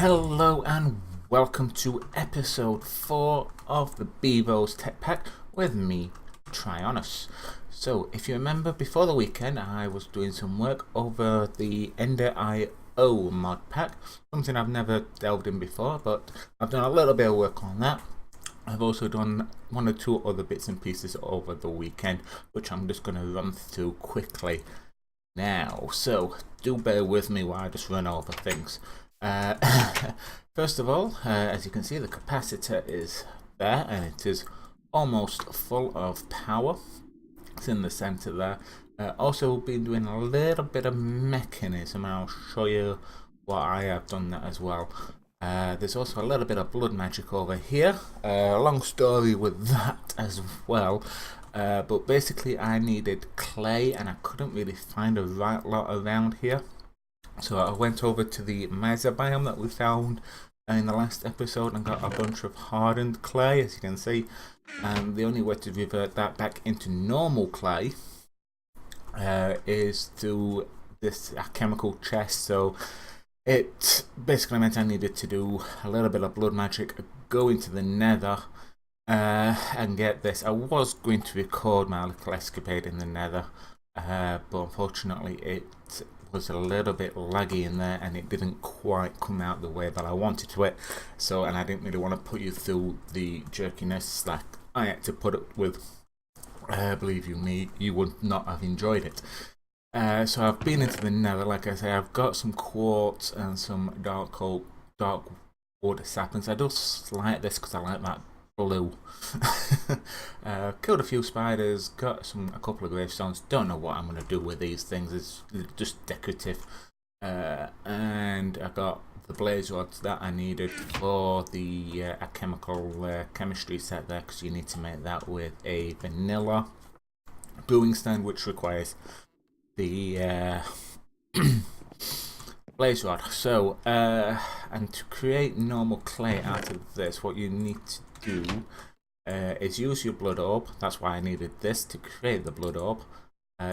Hello and welcome to episode 4 of the Bevo's Techpack with me, Trionus. So, if you remember, before the weekend I was doing some work over the Ender.io mod pack, something I've never delved in before, but I've done a little bit of work on that. I've also done one or two other bits and pieces over the weekend, which I'm just going to run through quickly now. So, do bear with me while I just run over things. First of all, as you can see, the capacitor is there and it is almost full of power. It's in the center there. Also been doing a little bit of mechanism, and I'll show you what I have done that as well. There's also a little bit of blood magic over here. Long story with that as well. But basically I needed clay and I couldn't really find a right lot around here. So I went over to the Mesa biome that we found in the last episode and got a bunch of hardened clay, as you can see. And the only way to revert that back into normal clay is through this chemical chest. So it basically meant I needed to do a little bit of blood magic, go into the nether, and get this. I was going to record my little escapade in the nether, but unfortunately it was a little bit laggy in there and it didn't quite come out the way that I wanted to it. So, and I didn't really want to put you through the jerkiness that I had to put up with. Believe you me, you would not have enjoyed it. So I've been into the nether, like I say. I've got some quartz and some dark water saplings. I just like this because I like that blue. Killed a few spiders, got a couple of gravestones. Don't know what I'm going to do with these things. It's just decorative. And I got the blaze rods that I needed for the chemistry set there, because you need to make that with a vanilla brewing stand, which requires the blaze rod. So, and to create normal clay out of this, what you need to do is use your blood orb. That's why I needed this to create the blood orb.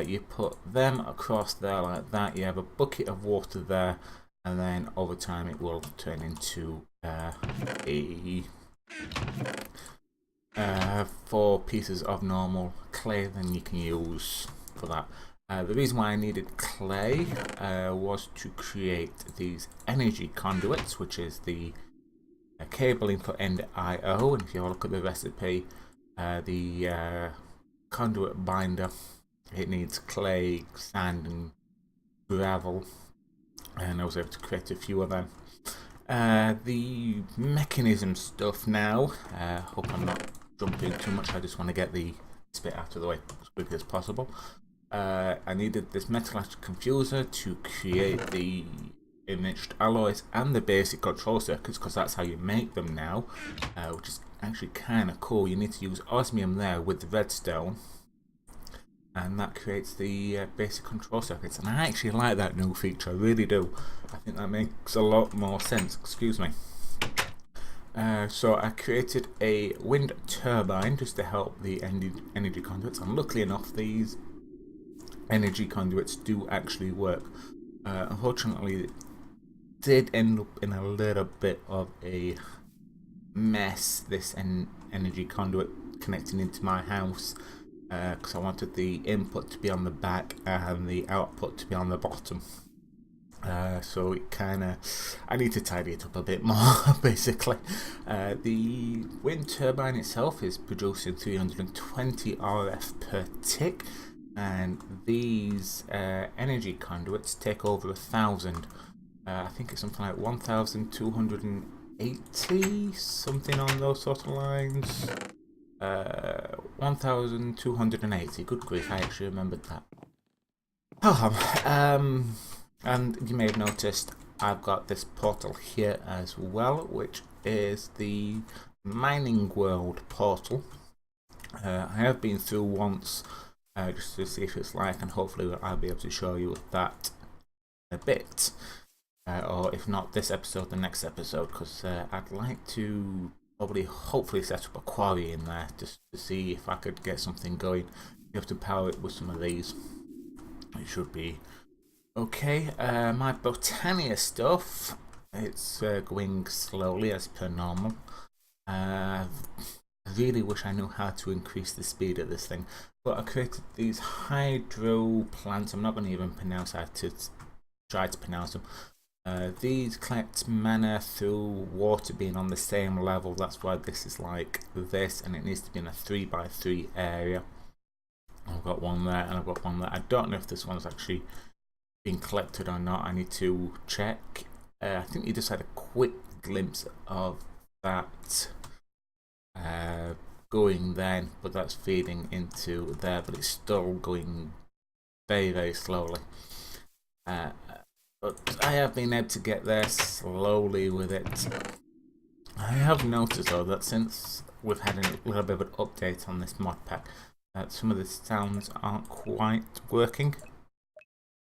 You put them across there like that. You have a bucket of water there, and then over time it will turn into 4 pieces of normal clay. Then you can use for that. The reason why I needed clay was to create these energy conduits, which is the cabling for Ender.io. And if you look at the recipe, the conduit binder, it needs clay, sand and gravel, and I was able to create a few of them. The mechanism stuff now, hope I'm not jumping too much. I just want to get this bit out of the way as quickly as possible. I needed this metallurgical confuser to create the enriched alloys and the basic control circuits, because that's how you make them now, which is actually kind of cool. You need to use osmium there with the redstone, and that creates the basic control circuits. And I actually like that new feature, I really do. I think that makes a lot more sense. Excuse me. So I created a wind turbine just to help the energy conduits, and luckily enough these energy conduits do actually work. Unfortunately it did end up in a little bit of a mess, this energy conduit connecting into my house, because I wanted the input to be on the back and the output to be on the bottom. So it I need to tidy it up a bit more basically. The wind turbine itself is producing 320 RF per tick, and these energy conduits take over 1,000. I think it's something like 1,280, something on those sort of lines. 1,280. Good grief, I actually remembered that. And you may have noticed I've got this portal here as well, which is the mining world portal. I have been through once just to see if it's like, and hopefully I'll be able to show you that a bit. Or if not this episode, the next episode, because I'd like to hopefully set up a quarry in there just to see if I could get something going. You have to power it with some of these. It should be okay. My Botania stuff it's going slowly as per normal. I really wish I knew how to increase the speed of this thing, but I created these hydro plants. I'm not going to even pronounce how to try to pronounce them. These collect mana through water being on the same level. That's why this is like this, and it needs to be in a 3x3 area. I've got one there and I've got one there. I don't know if this one's actually been collected or not. I need to check. I think you just had a quick glimpse of that going then, but that's feeding into there, but it's still going very, very slowly. But I have been able to get there slowly with it. I have noticed though that since we've had a little bit of an update on this mod pack, that some of the sounds aren't quite working.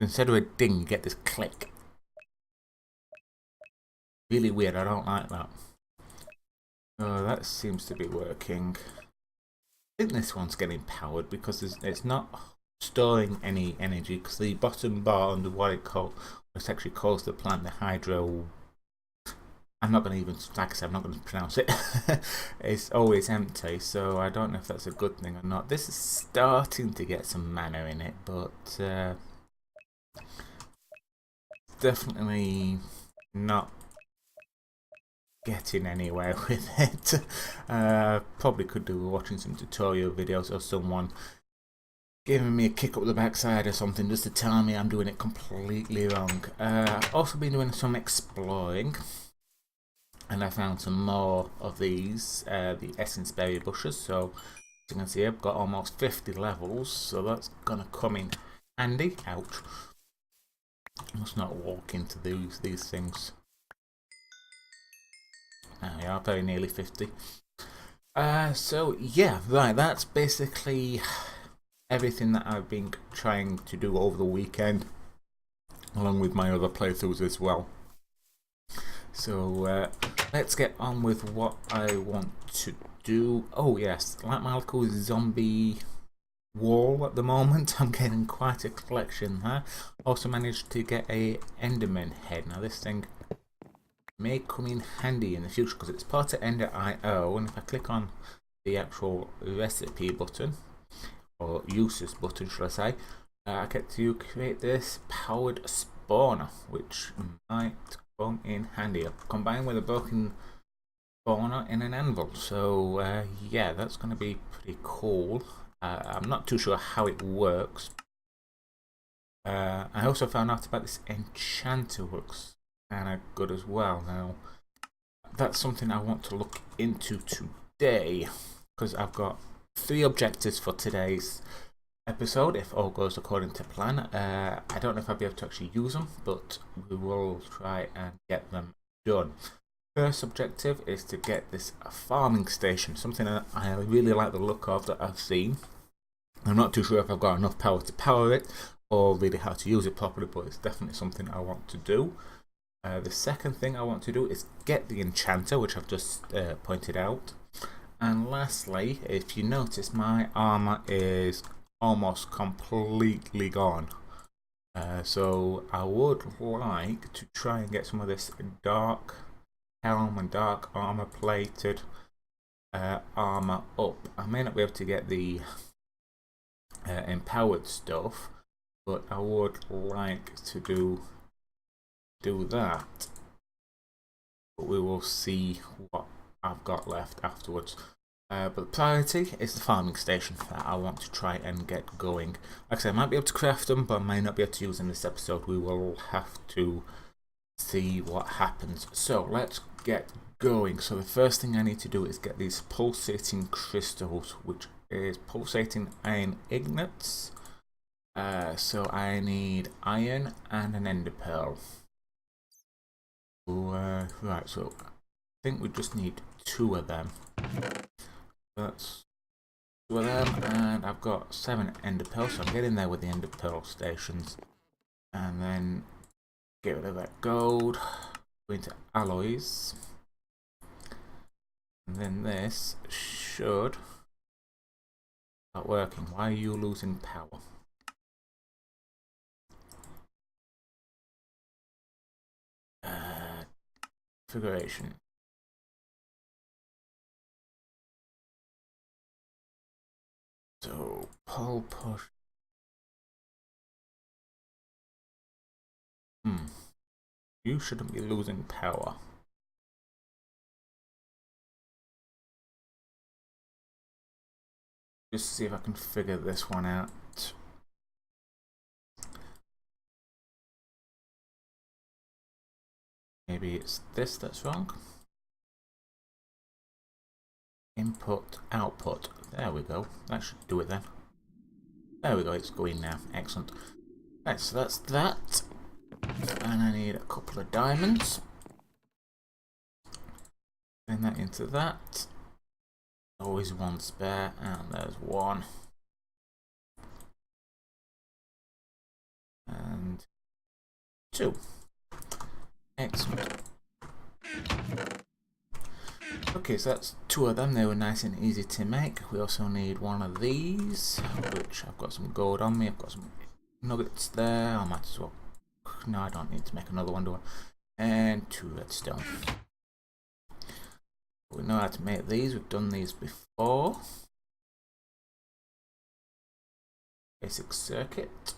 Instead of a ding, you get this click. Really weird, I don't like that. Oh, that seems to be working. I think this one's getting powered because it's not storing any energy, because the bottom bar under what it actually calls the plant, the hydro. I'm not going to even, like I said, I'm not going to pronounce it. It's always empty, so I don't know if that's a good thing or not. This is starting to get some mana in it, but definitely not getting anywhere with it. Probably could do with watching some tutorial videos or someone giving me a kick up the backside or something just to tell me I'm doing it completely wrong. I've also been doing some exploring, and I found some more of these, the essence berry bushes. So as you can see, I've got almost 50 levels, so that's gonna come in handy. Ouch. I must not walk into these things. We are very nearly 50. So yeah, right, that's basically everything that I've been trying to do over the weekend, along with my other playthroughs as well. So let's get on with what I want to do. Oh yes, like my local zombie wall at the moment, I'm getting quite a collection there. Also managed to get a Enderman head. Now this thing may come in handy in the future because it's part of Ender.io, and if I click on the actual recipe button, or uses button should I say, I get to create this powered spawner, which might come in handy. I've combined with a broken spawner in an anvil, so yeah, that's going to be pretty cool. I'm not too sure how it works. I also found out about this enchanter, looks kind of good as well. Now that's something I want to look into today, because I've got 3 objectives for today's episode if all goes according to plan. I don't know if I'll be able to actually use them, but we will try and get them done. First objective is to get this farming station, something that I really like the look of that I've seen. I'm not too sure if I've got enough power to power it or really how to use it properly, but it's definitely something I want to do. The second thing I want to do is get the enchanter, which I've just pointed out. And lastly, if you notice, my armor is almost completely gone. So I would like to try and get some of this dark helm and dark armor plated armor up. I may not be able to get the empowered stuff, but I would like to do that. But we will see what I've got left afterwards. But the priority is the farming station that I want to try and get going. Like I said, I might be able to craft them, but I may not be able to use them in this episode. We will have to see what happens. So let's get going. So the first thing I need to do is get these pulsating crystals, which is pulsating iron ingots. So I need iron and an ender pearl. Right, so I think we just need 2 of them. That's 2 of them, and I've got 7 ender pearls, so I'm getting there with the ender pearl stations. And then get rid of that gold, go into alloys, and then this should start working. Why are you losing power? configuration. So pull push. You shouldn't be losing power. Just see if I can figure this one out. Maybe it's this that's wrong. Input, output. There we go. That should do it then. There we go, it's going now. Excellent. Right, so that's that. And I need a couple of diamonds. Turn that into that. Always one spare, and there's one. And two. Excellent. Okay, so that's two of them. They were nice and easy to make. We also need one of these, which I've got some gold on me. I've got some nuggets there. I might as well. No, I don't need to make another one, do I? And 2 redstone. We know how to make these. We've done these before. Basic circuit.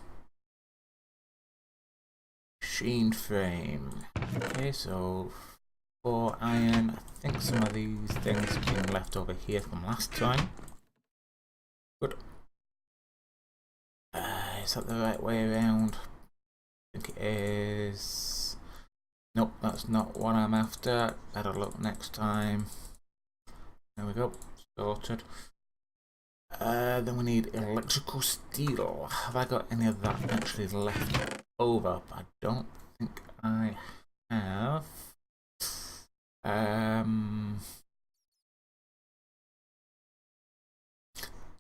Machine frame. Okay, so 4 iron. I think some of these things have been left over here from last time. Good. Is that the right way around? I think it is. Nope, that's not what I'm after. Better look next time. There we go. Sorted. Then we need electrical steel. Have I got any of that actually left over? I don't think I have.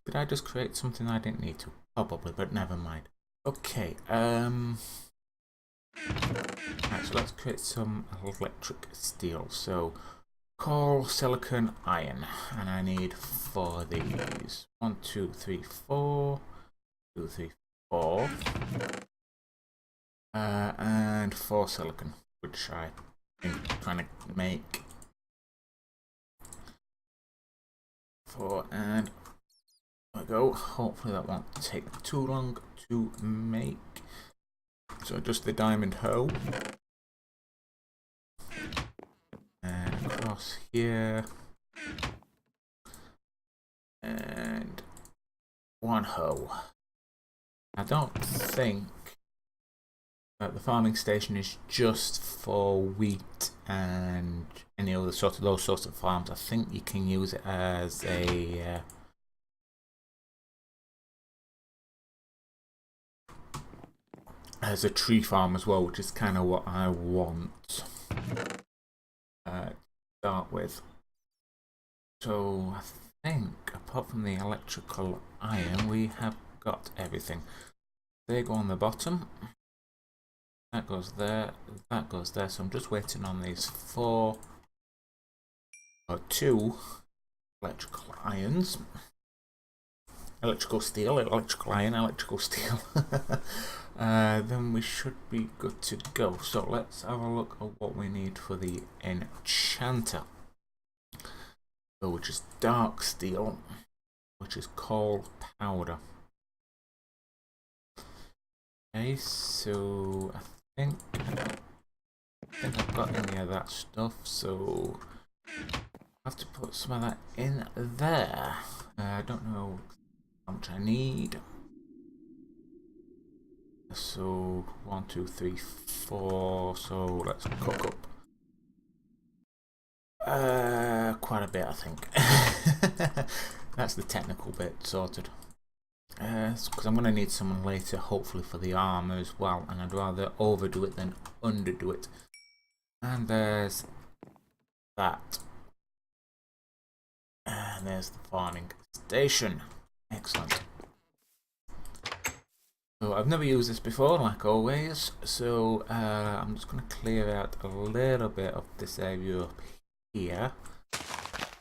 Did I just create something I didn't need to? Probably, but never mind. Okay, right, so let's create some electric steel. So, coal, silicon, iron, and I need 4 of these. 1, 2, 3, 4. 2, 3, 4. And 4 silicon, which I'm trying to make. 4 and there we go. Hopefully that won't take too long to make. So just the diamond hoe. And across here. And 1 hoe. I don't think that the farming station is just for wheat and any other sort of those sorts of farms. I think you can use it as a tree farm as well, which is kind of what I want to start with. So I think apart from the electrical iron, we have got everything. They go on the bottom. That goes there. That goes there. So I'm just waiting on these 4 or 2 electrical irons. Electrical steel, electrical iron, electrical steel. Then we should be good to go. So let's have a look at what we need for the enchanter. So, which is dark steel, which is coal powder. Okay, so I think I've got any of that stuff, so I have to put some of that in there. I don't know how much I need. So 1, 2, 3, 4. So let's cook up quite a bit, I think. That's the technical bit sorted. Because I'm going to need someone later, hopefully for the armor as well, and I'd rather overdo it than underdo it. And there's that. And there's the farming station. Excellent. So I've never used this before, like always, so I'm just going to clear out a little bit of this area up here.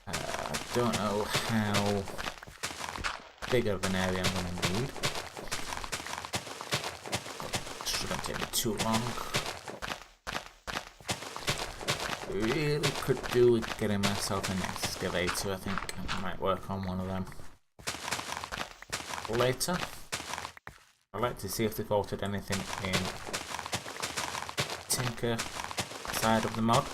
I don't know how big of an area I'm going to need. Shouldn't take me too long. really could do with getting myself an excavator. I think I might work on one of them later. I'd like to see if they've altered anything in Tinker side of the mod.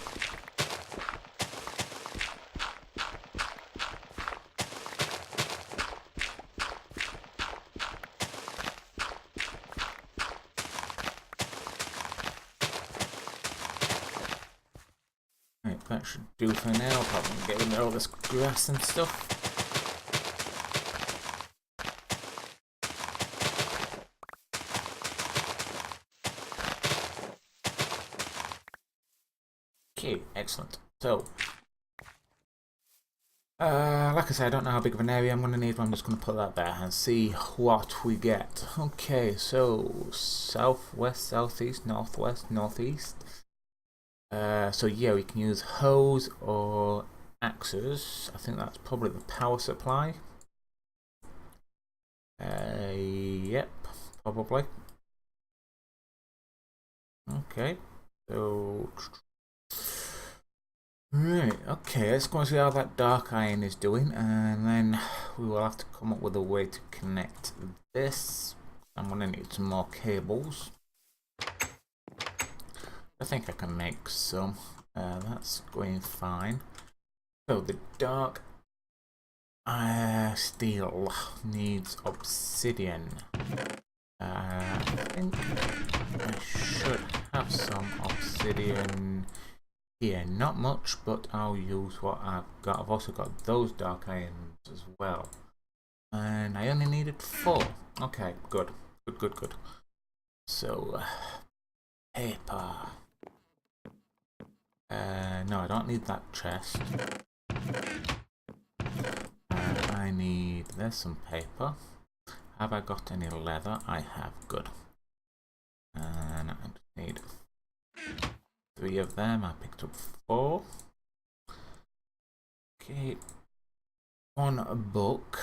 Right, that should do for now. Probably get rid of all this grass and stuff. Okay, excellent. So, like I said, I don't know how big of an area I'm going to need, but I'm just going to put that there and see what we get. Okay, so southwest, southeast, northwest, northeast. So yeah, we can use hose or axes. I think that's probably the power supply. Yep, probably. Okay, so right, okay, let's go and see how that dark iron is doing, and then we will have to come up with a way to connect this. I'm gonna need some more cables. I think I can make some. That's going fine. So the dark steel needs obsidian. I think I should have some obsidian here. Not much, but I'll use what I've got. I've also got those dark irons as well. And I only needed 4. Okay, good. Good. So, paper. No, I don't need that chest. I need, there's some paper. Have I got any leather? I have, good. And I just need 3 of them. I picked up 4. Okay. 1 book.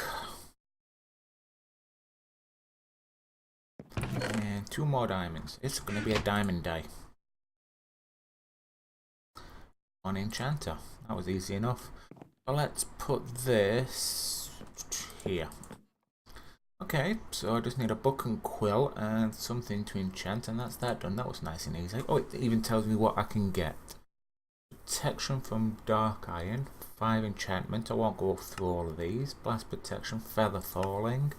And 2 more diamonds. It's going to be a diamond day. 1 enchanter. That was easy enough. So let's put this here. Okay, so I just need a book and quill and something to enchant, and that's that done. That was nice and easy. Oh, it even tells me what I can get. Protection from dark iron, 5 enchantment. I won't go through all of these. Blast protection, feather falling,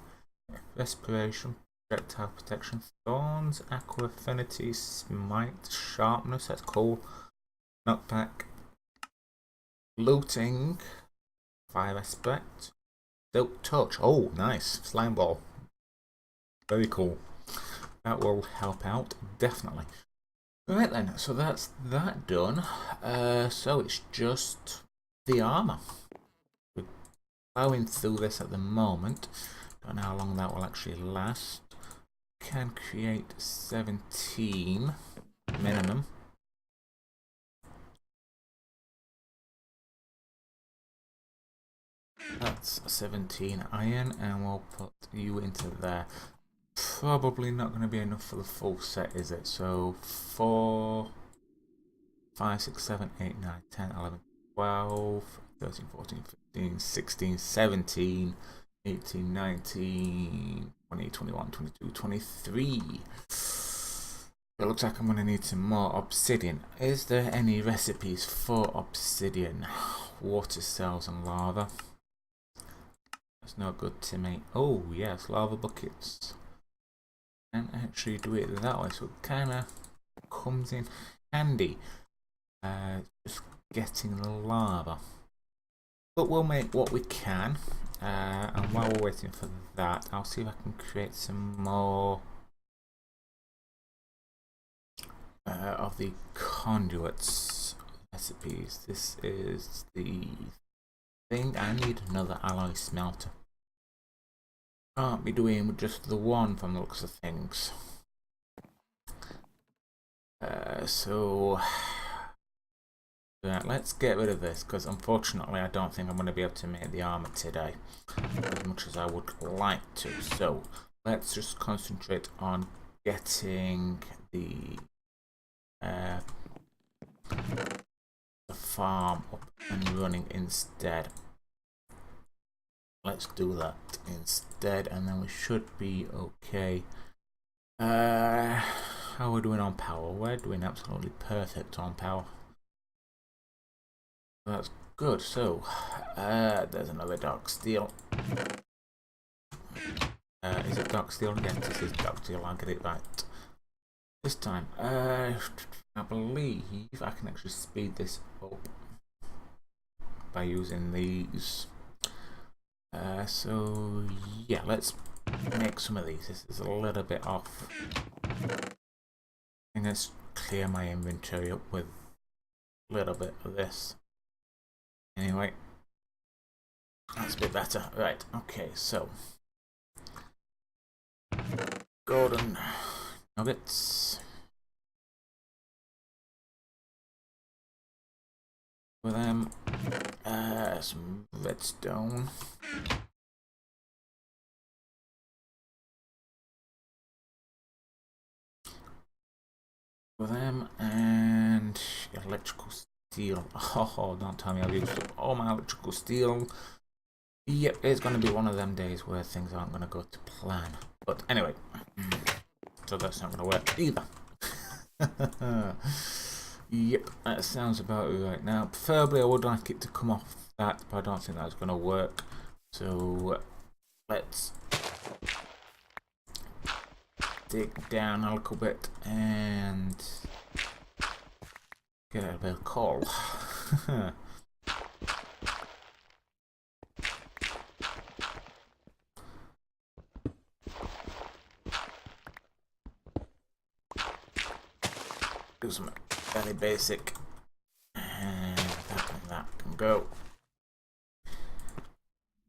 respiration, projectile protection, thorns, aqua affinity, smite, sharpness. That's cool. Knockback. Looting, 5 aspect, silk touch. Oh, nice. Slime ball. Very cool. That will help out, definitely. Right then, so that's that done. So it's just the armor. We're plowing through this at the moment. Don't know how long that will actually last. Can create 17 minimum. That's 17 iron, and we'll put you into there. Probably not going to be enough for the full set, is it? So 4, 5, 6, 7, 8, 9, 10, 11, 12, 13, 14, 15, 16, 17, 18, 19, 20, 21, 22, 23. It looks like I'm going to need some more obsidian. Is there any recipes for obsidian? Water cells and lava. That's not good to me. Oh yes, lava buckets. And actually do it that way, so it kinda comes in handy. Just getting the lava. But we'll make what we can. And while we're waiting for that, I'll see if I can create some more of the conduits recipes. This is the thing. I need another alloy smelter. Can't be doing just the one from the looks of things. So let's get rid of this, because unfortunately I don't think I'm going to be able to make the armor today as much as I would like to. So let's just concentrate on getting the the farm up and running instead. Let's do that instead, and then we should be okay. How are we doing on power? We're doing absolutely perfect on power. That's good. So, there's another dark steel. Is it dark steel? Yes, this is dark steel. I'll get it right this time. I believe I can actually speed this up by using these. So yeah, let's make some of these. This is a little bit off. And let's clear my inventory up with a little bit of this. Anyway, that's a bit better. Right, okay, so golden nuggets. With them, some redstone. With them, and electrical steel. Oh, don't tell me I've used up all my electrical steel. Yep, it's going to be one of them days where things aren't going to go to plan. But anyway, so that's not going to work either. Yep, that sounds about right. Now, preferably I would like it to come off that, but I don't think that's going to work. So let's dig down a little bit and get a bit of coal. Do some fairly basic, and that can go.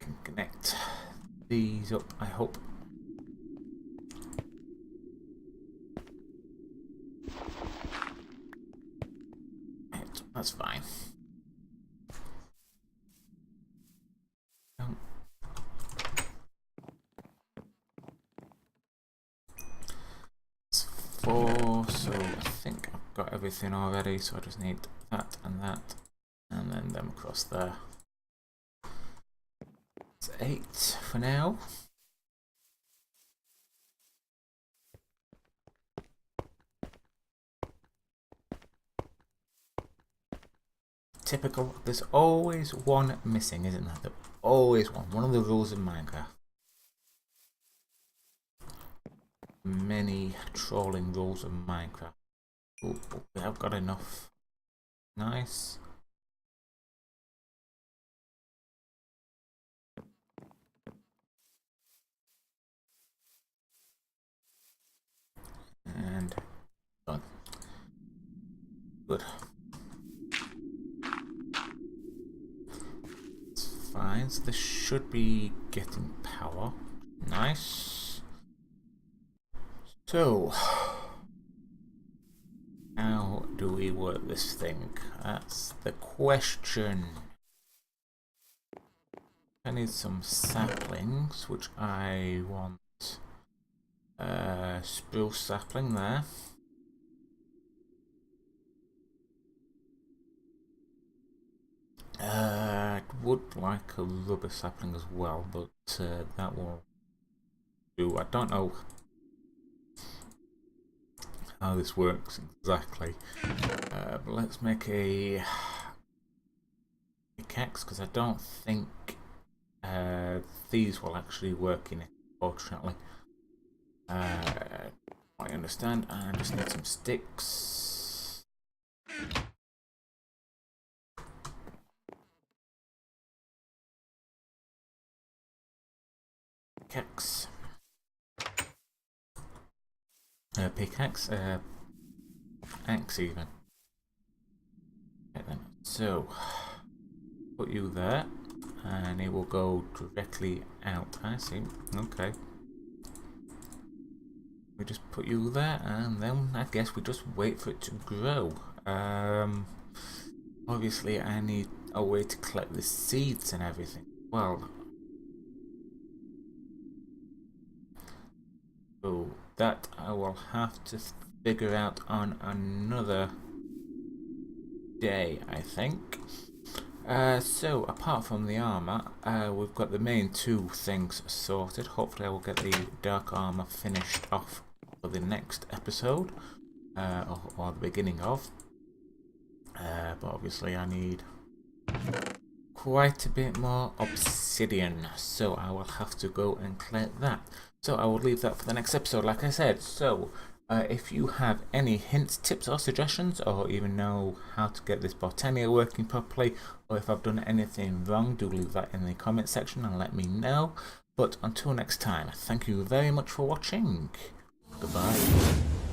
Can connect these up, I hope. Right, that's fine. It's 4, so I think I've got everything already, so I just need that, and then them across there. It's 8 for now. Typical. There's always one missing, isn't there? There's always one. One of the rules of Minecraft. Many trolling rules of Minecraft. Ooh, we have got enough. Nice. And done. Good. It's fine. So this should be getting power. Nice. So, how do we work this thing? That's the question. I need some saplings, which I want. Spruce sapling there. I would like a rubber sapling as well, but that will do. I don't know how this works exactly, but let's make a pickaxe, because I don't think these will actually work in it, fortunately. I understand. I just need some sticks. Pickaxe. Pickaxe. Axe even. Okay, then. So, put you there, and it will go directly out. I see. Okay. We just put you there, and then I guess we just wait for it to grow. Obviously, I need a way to collect the seeds and everything. Well, so that I will have to figure out on another day, I think. So apart from the armor, we've got the main two things sorted. Hopefully I will get the dark armor finished off for the next episode, or the beginning of. But obviously I need quite a bit more obsidian, so I will have to go and collect that. So I will leave that for the next episode, like I said. So if you have any hints, tips or suggestions, or even know how to get this Botania working properly, or if I've done anything wrong, do leave that in the comment section and let me know. But until next time, thank you very much for watching. Goodbye.